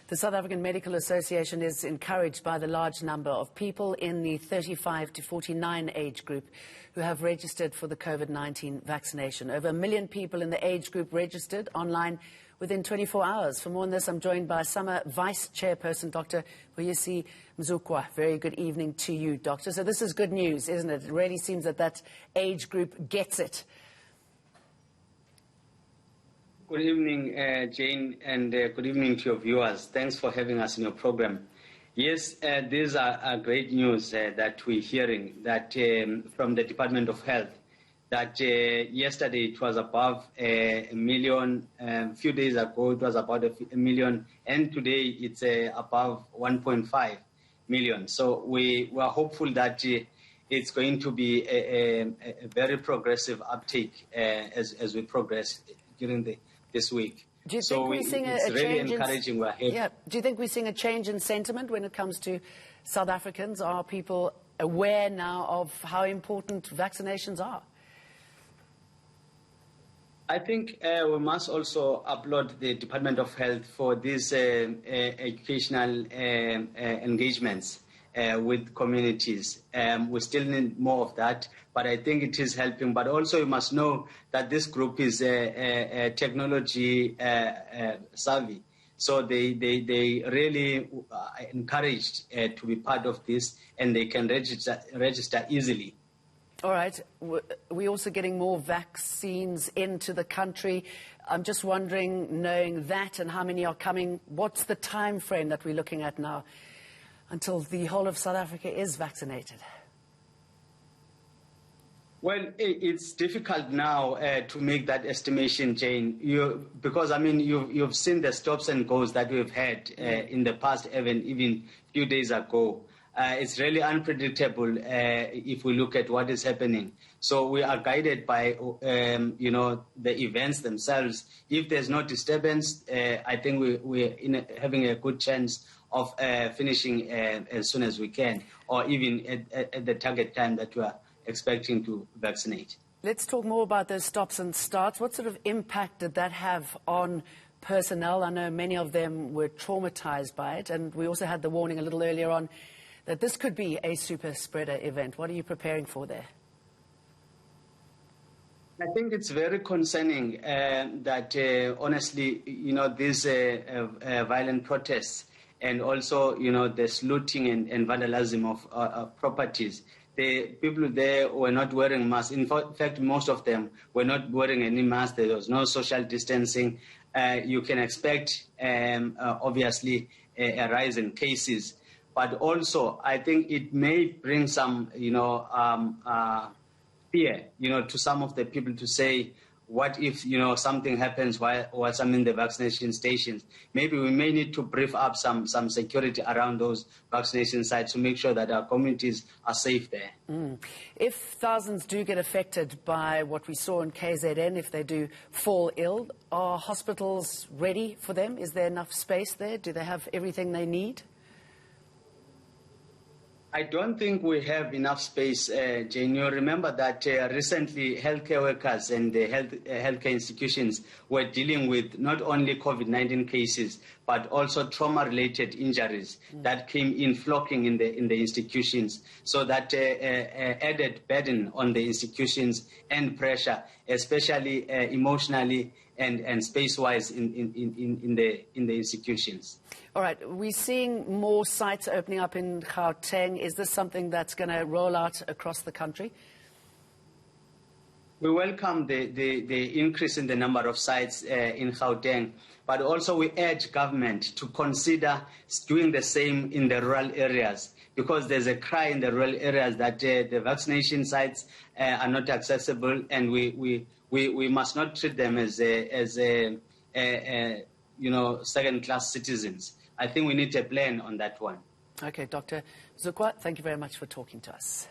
The South African Medical Association is encouraged by the large number of people in the 35 to 49 age group who have registered for the COVID-19 vaccination. Over 1 million people in the age group registered online within 24 hours. For more on this, I'm joined by Summer Vice-chairperson, Dr. Mvuyisi Mzukwa. Very good evening to you, Doctor. So this is good news, isn't it? It really seems that that age group gets it. Good evening, Jane, and good evening to your viewers. Thanks for having us in your program. Yes, these are great news that we're hearing that from the Department of Health, that yesterday it was above 1 million, a few days ago it was about 1 million, and today it's above 1.5 million. So we are hopeful that it's going to be a very progressive uptake as we progress during this week. Do you think we're seeing a change encouraging. We're ahead. Yeah. Do you think we're seeing a change in sentiment when it comes to South Africans? Are people aware now of how important vaccinations are? I think we must also applaud the Department of Health for these educational engagements with communities. We still need more of that, but I think it is helping. But also you must know that this group is technology savvy. So they really are encouraged to be part of this, and they can register easily. All right. We're also getting more vaccines into the country. I'm just wondering, knowing that and how many are coming, what's the time frame that we're looking at now until the whole of South Africa is vaccinated? Well, it's difficult now to make that estimation, Jane, because, I mean, you've seen the stops and goes that we've had in the past, even a few days ago. It's really unpredictable if we look at what is happening. So we are guided by, the events themselves. If there's no disturbance, I think we're having a good chance of finishing as soon as we can, or even at the target time that we are expecting to vaccinate. Let's talk more about those stops and starts. What sort of impact did that have on personnel? I know many of them were traumatized by it, and we also had the warning a little earlier on that this could be a super spreader event. What are you preparing for there? I think it's very concerning that, honestly, these violent protests and also, the looting and vandalism of properties. The people there were not wearing masks. In fact, most of them were not wearing any masks. There was no social distancing. You can expect, obviously, a rise in cases. But also, I think it may bring some, fear, to some of the people to say, what if, something happens while I'm in the vaccination stations? Maybe we may need to brief up some security around those vaccination sites to make sure that our communities are safe there. If thousands do get affected by what we saw in KZN, if they do fall ill, are hospitals ready for them? Is there enough space there? Do they have everything they need? I don't think we have enough space, Jane. You remember that recently healthcare workers and the healthcare institutions were dealing with not only COVID-19 cases, but also trauma-related injuries that came in flocking in the institutions. So that added burden on the institutions and pressure, especially emotionally and space-wise in the institutions. All right, we're seeing more sites opening up in Gauteng. Is this something that's going to roll out across the country? We welcome the increase in the number of sites in Gauteng, but also we urge government to consider doing the same in the rural areas, because there's a cry in the rural areas that the vaccination sites are not accessible, and we must not treat them as second-class citizens. I think we need a plan on that one. Okay, Dr. Mzukwa, thank you very much for talking to us.